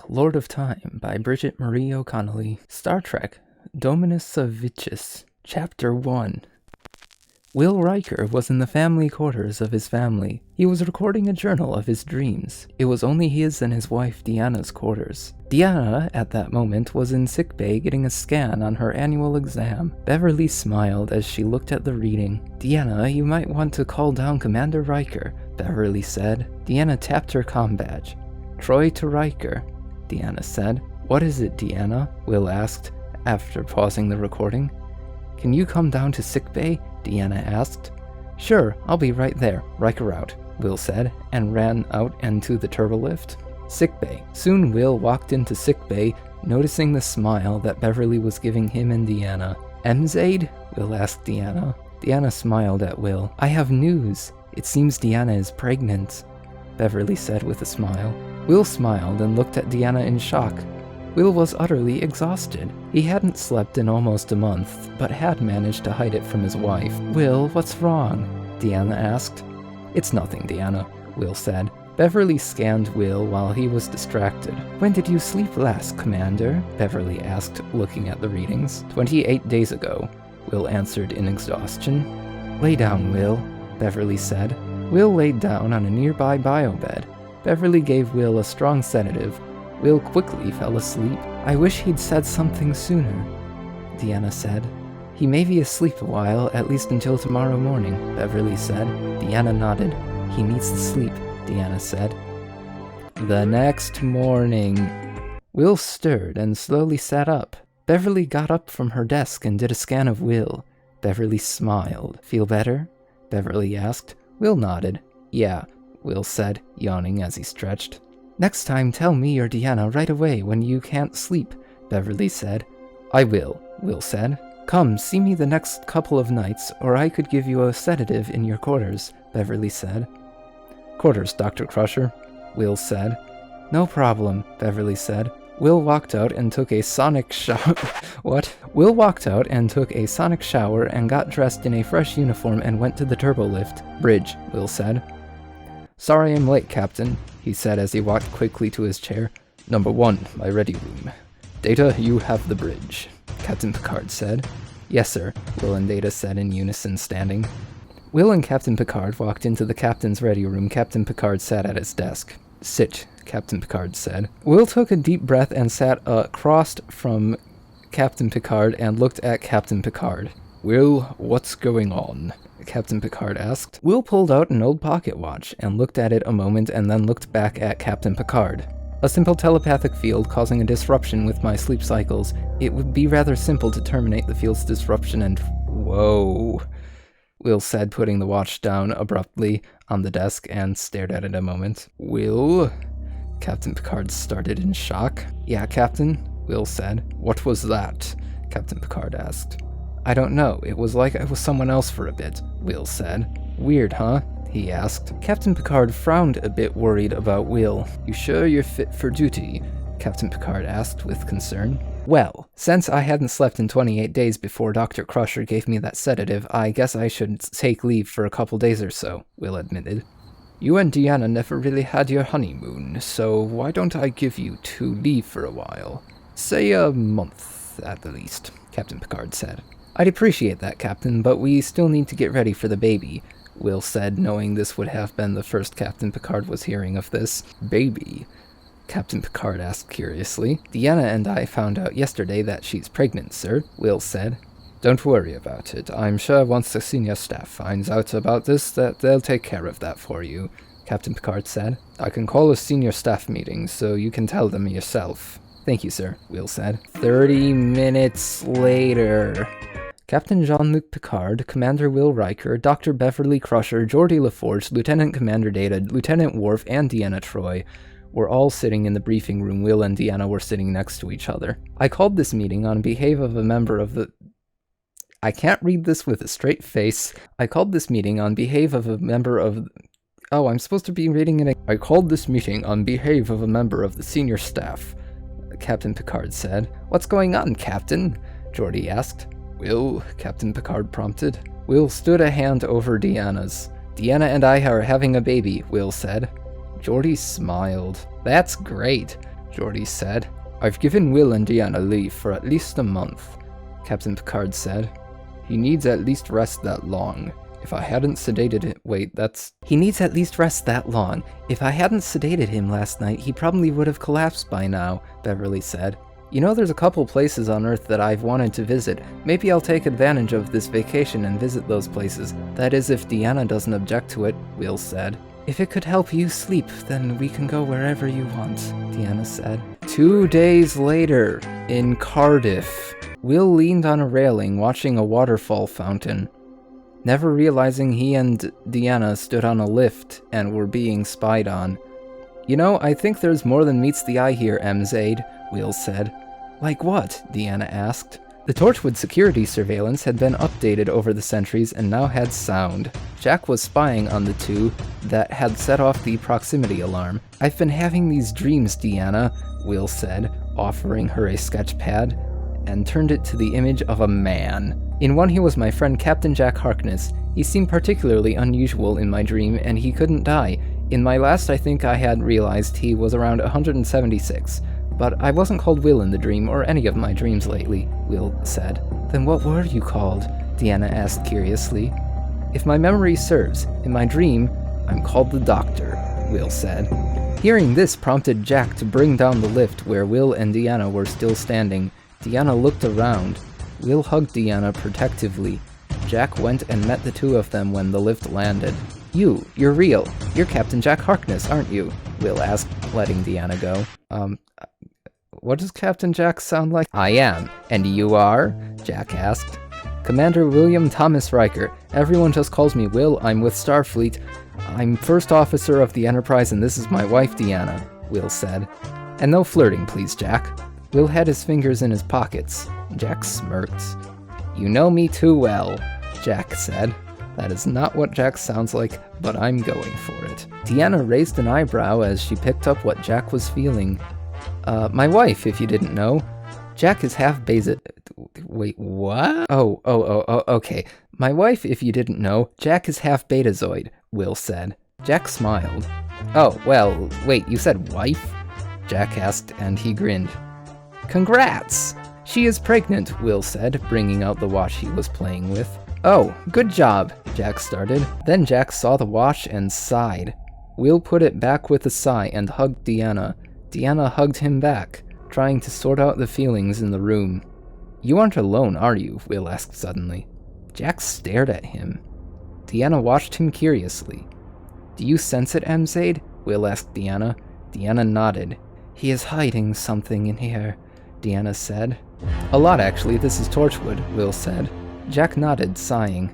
Lord of Time by Bridget Marie O'Connelly. Star Trek, Dominus Savicius. Chapter 1. Will Riker was in the family quarters of his family. He was recording a journal of his dreams. It was only his and his wife Deanna's quarters. Deanna, at that moment, was in sickbay getting a scan on her annual exam. Beverly smiled as she looked at the reading. "Deanna, you might want to call down Commander Riker," Beverly said. Deanna tapped her comm badge. "Troy to Riker," Deanna said. "What is it, Deanna?" Will asked, after pausing the recording. "Can you come down to sickbay?" Deanna asked. "Sure, I'll be right there. Riker out," Will said, and ran out into the turbolift. Sickbay. Soon Will walked into sickbay, noticing the smile that Beverly was giving him and Deanna. "Emzaid?" Will asked Deanna. Deanna smiled at Will. "I have news. It seems Deanna is pregnant," Beverly said with a smile. Will smiled and looked at Deanna in shock. Will was utterly exhausted. He hadn't slept in almost a month, but had managed to hide it from his wife. "Will, what's wrong?" Deanna asked. "It's nothing, Deanna," Will said. Beverly scanned Will while he was distracted. "When did you sleep last, Commander?" Beverly asked, looking at the readings. 28 days ago," Will answered in exhaustion. "Lay down, Will," Beverly said. Will laid down on a nearby biobed. Beverly gave Will a strong sedative. Will quickly fell asleep. "I wish he'd said something sooner," Deanna said. "He may be asleep a while, at least until tomorrow morning," Beverly said. Deanna nodded. "He needs to sleep," Deanna said. The next morning, Will stirred and slowly sat up. Beverly got up from her desk and did a scan of Will. Beverly smiled. "Feel better?" Beverly asked. Will nodded. "Yeah," Will said, yawning as he stretched. "Next time tell me or Deanna right away when you can't sleep," Beverly said. "I will," Will said. "Come, see me the next couple of nights, or I could give you a sedative in your quarters," Beverly said. "Quarters, Dr. Crusher," Will said. "No problem," Beverly said. Will walked out and took a sonic shower. What? Will walked out and took a sonic shower and got dressed in a fresh uniform and went to the turbolift. "Bridge," Will said. "Sorry I'm late, Captain," he said as he walked quickly to his chair. "Number 1, my ready room. Data, you have the bridge," Captain Picard said. "Yes, sir," Will and Data said in unison, standing. Will and Captain Picard walked into the captain's ready room. Captain Picard sat at his desk. "Sit," Captain Picard said. Will took a deep breath and sat across from Captain Picard and looked at Captain Picard. "Will, what's going on?" Captain Picard asked. Will pulled out an old pocket watch and looked at it a moment and then looked back at Captain Picard. "A simple telepathic field causing a disruption with my sleep cycles. It would be rather simple to terminate the field's disruption and..." "Whoa," Will said, putting the watch down abruptly on the desk and stared at it a moment. "Will?" Captain Picard started in shock. "Yeah, Captain," Will said. "What was that?" Captain Picard asked. "I don't know. It was like I was someone else for a bit," Will said. "Weird, huh?" he asked. Captain Picard frowned a bit, worried about Will. "You sure you're fit for duty?" Captain Picard asked with concern. "Well, since I hadn't slept in 28 days before Dr. Crusher gave me that sedative, I guess I should take leave for a couple days or so," Will admitted. "You and Deanna never really had your honeymoon, so why don't I give you 2 leave for a while? Say a month, at the least," Captain Picard said. "I'd appreciate that, Captain, but we still need to get ready for the baby," Will said, knowing this would have been the first Captain Picard was hearing of this. "Baby?" Captain Picard asked curiously. "Deanna and I found out yesterday that she's pregnant, sir," Will said. "Don't worry about it. I'm sure once the senior staff finds out about this, that they'll take care of that for you," Captain Picard said. "I can call a senior staff meeting, so you can tell them yourself." "Thank you, sir," Will said. 30 minutes later. Captain Jean-Luc Picard, Commander Will Riker, Dr. Beverly Crusher, Geordi LaForge, Lieutenant Commander Data, Lieutenant Worf, and Deanna Troi were all sitting in the briefing room. Will and Deanna were sitting next to each other. "I called this meeting on behalf of a member of the..." I can't read this with a straight face. "I called this meeting on behalf of a member of..." Oh, I'm supposed to be reading it. "I called this meeting on behalf of a member of the senior staff," Captain Picard said. "What's going on, Captain?" Geordi asked. "Will," Captain Picard prompted. Will stood a hand over Deanna's. "Deanna and I are having a baby," Will said. Geordi smiled. "That's great." Geordi said. I've given Will and Deanna leave for at least a month, Captain Picard said. He needs at least rest that long. If I hadn't sedated him— He needs at least rest that long. If I hadn't sedated him last night, he probably would have collapsed by now, Beverly said. You know, there's a couple places on Earth that I've wanted to visit. Maybe I'll take advantage of this vacation and visit those places. That is, if Deanna doesn't object to it, Will said. If it could help you sleep, then we can go wherever you want, Deanna said. 2 days later, in Cardiff, Will leaned on a railing watching a waterfall fountain, never realizing he and Deanna stood on a lift and were being spied on. You know, I think there's more than meets the eye here, Zaid, Will said. Like what? Deanna asked. The Torchwood security surveillance had been updated over the centuries and now had sound. Jack was spying on the two that had set off the proximity alarm. I've been having these dreams, Deanna, Will said, offering her a sketch pad, and turned it to the image of a man. In one, he was my friend Captain Jack Harkness. He seemed particularly unusual in my dream, and he couldn't die. In my last, I think I had realized he was around 176. But I wasn't called Will in the dream, or any of my dreams lately, Will said. Then what were you called? Deanna asked curiously. If my memory serves, in my dream, I'm called the Doctor, Will said. Hearing this prompted Jack to bring down the lift where Will and Deanna were still standing. Deanna looked around. Will hugged Deanna protectively. Jack went and met the two of them when the lift landed. You're real. You're Captain Jack Harkness, aren't you? Will asked, letting Deanna go. What does Captain Jack sound like? I am. And you are? Jack asked. Commander William Thomas Riker. Everyone just calls me Will. I'm with Starfleet. I'm first officer of the Enterprise, and this is my wife, Deanna, Will said. And no flirting, please, Jack. Will had his fingers in his pockets. Jack smirked. You know me too well, Jack said. That is not what Jack sounds like, but I'm going for it. Deanna raised an eyebrow as she picked up what Jack was feeling. My wife, if you didn't know. Jack is half beta— Wait, what? Oh, okay. My wife, if you didn't know, Jack is half betazoid, Will said. Jack smiled. Oh, well, wait, you said wife? Jack asked, and he grinned. Congrats! She is pregnant, Will said, bringing out the watch he was playing with. Oh, good job, Jack started. Then Jack saw the watch and sighed. Will put it back with a sigh and hugged Deanna. Deanna hugged him back, trying to sort out the feelings in the room. You aren't alone, are you? Will asked suddenly. Jack stared at him. Deanna watched him curiously. Do you sense it, Zaid? Will asked Deanna. Deanna nodded. He is hiding something in here, Deanna said. A lot, actually. This is Torchwood, Will said. Jack nodded, sighing.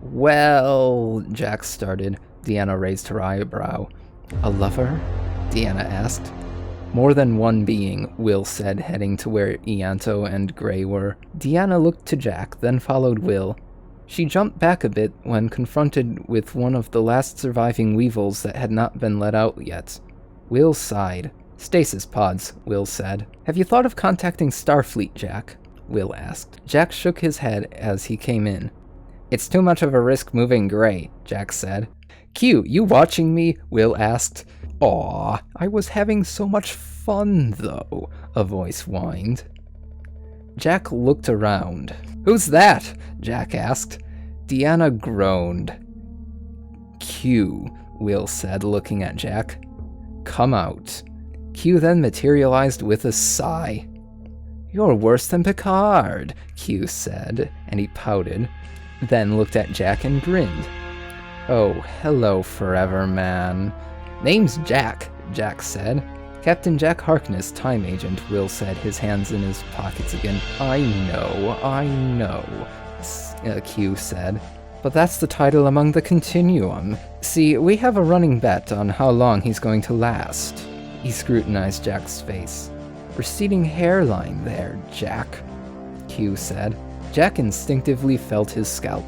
Well, Jack started. Deanna raised her eyebrow. A lover? Deanna asked. More than one being, Will said, heading to where Ianto and Gray were. Deanna looked to Jack, then followed Will. She jumped back a bit when confronted with one of the last surviving weevils that had not been let out yet. Will sighed. Stasis pods, Will said. Have you thought of contacting Starfleet, Jack? Will asked. Jack shook his head as he came in. It's too much of a risk moving Gray, Jack said. Q, you watching me? Will asked. Aw, I was having so much fun, though, a voice whined. Jack looked around. Who's that? Jack asked. Deanna groaned. Q, Will said, looking at Jack. Come out. Q then materialized with a sigh. You're worse than Picard, Q said, and he pouted, then looked at Jack and grinned. Oh, hello, Forever Man. Name's Jack, Jack said. Captain Jack Harkness, time agent, Will said, his hands in his pockets again. I know, Q said. But that's the title among the Continuum. See, we have a running bet on how long he's going to last. He scrutinized Jack's face. Receding hairline there, Jack, Q said. Jack instinctively felt his scalp.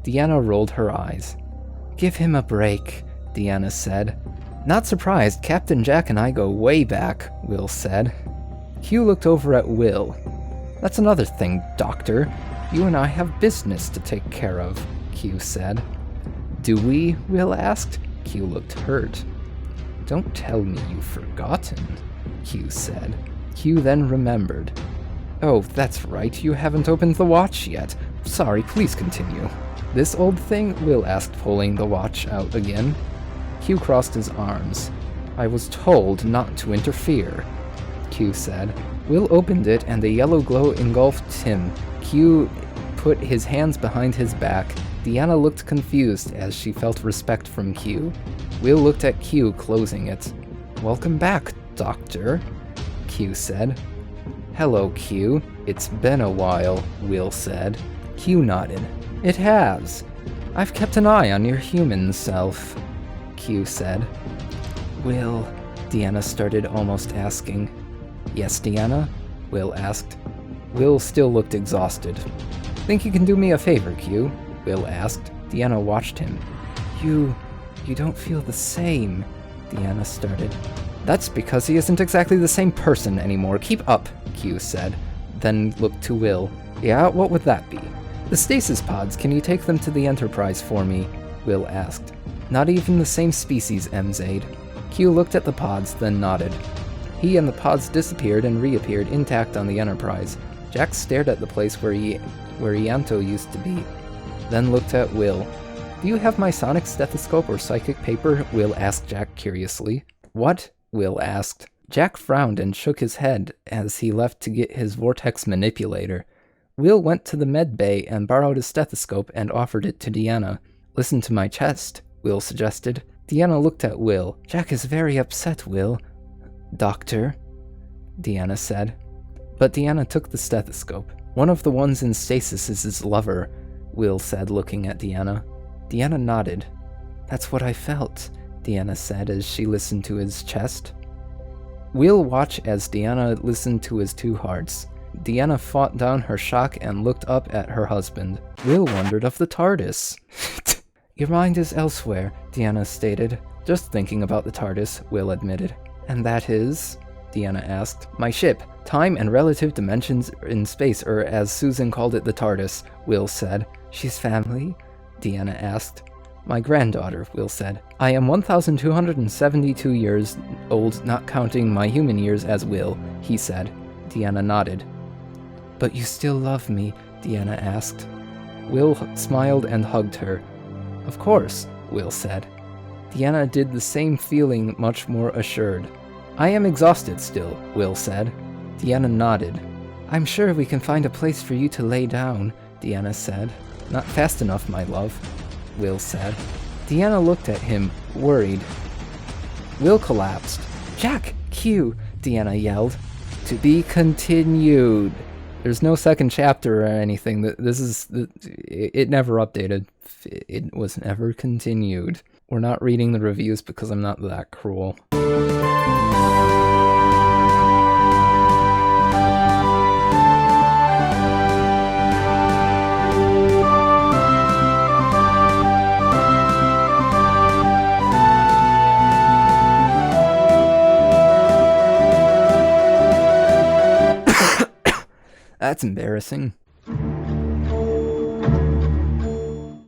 Deanna rolled her eyes. Give him a break, Deanna said. Not surprised, Captain Jack and I go way back, Will said. Q looked over at Will. That's another thing, Doctor. You and I have business to take care of, Q said. Do we? Will asked. Q looked hurt. Don't tell me you've forgotten. Q said. Q then remembered. Oh, that's right, you haven't opened the watch yet. Sorry, please continue. This old thing? Will asked, pulling the watch out again. Q crossed his arms. I was told not to interfere, Q said. Will opened it and the yellow glow engulfed him. Q put his hands behind his back. Deanna looked confused as she felt respect from Q. Will looked at Q, closing it. Welcome back, Doctor, Q said. Hello, Q. It's been a while, Will said. Q nodded. It has. I've kept an eye on your human self, Q said. Will, Deanna started, almost asking. Yes, Deanna? Will asked. Will still looked exhausted. Think you can do me a favor, Q? Will asked. Deanna watched him. You don't feel the same, Deanna started. That's because he isn't exactly the same person anymore. Keep up, Q said, then looked to Will. Yeah, what would that be? The stasis pods, can you take them to the Enterprise for me? Will asked. Not even the same species, Mzaid. Q looked at the pods, then nodded. He and the pods disappeared and reappeared intact on the Enterprise. Jack stared at the place where Ianto used to be, then looked at Will. Do you have my sonic stethoscope or psychic paper? Will asked Jack curiously. What? Will asked. Jack frowned and shook his head as he left to get his vortex manipulator. Will went to the med bay and borrowed a stethoscope and offered it to Deanna. Listen to my chest, Will suggested. Deanna looked at Will. Jack is very upset, Will. Doctor, Deanna said. But Deanna took the stethoscope. One of the ones in stasis is his lover, Will said, looking at Deanna. Deanna nodded. That's what I felt, Deanna said as she listened to his chest. Will watched as Deanna listened to his two hearts. Deanna fought down her shock and looked up at her husband. Will wondered of the TARDIS. Your mind is elsewhere, Deanna stated. Just thinking about the TARDIS, Will admitted. And that is? Deanna asked. My ship. Time and relative dimensions in space, or as Susan called it, the TARDIS, Will said. She's family? Deanna asked. My granddaughter, Will said. I am 1,272 years old, not counting my human years as Will, he said. Deanna nodded. But you still love me, Deanna asked. Will smiled and hugged her. Of course, Will said. Deanna did the same, feeling much more assured. I am exhausted still, Will said. Deanna nodded. I'm sure we can find a place for you to lay down, Deanna said. Not fast enough, my love, Will said. Deanna looked at him, worried. Will collapsed. Jack! Q! Deanna yelled. To be continued. There's no second chapter or anything. It never updated. It was never continued. We're not reading the reviews because I'm not that cruel. That's embarrassing.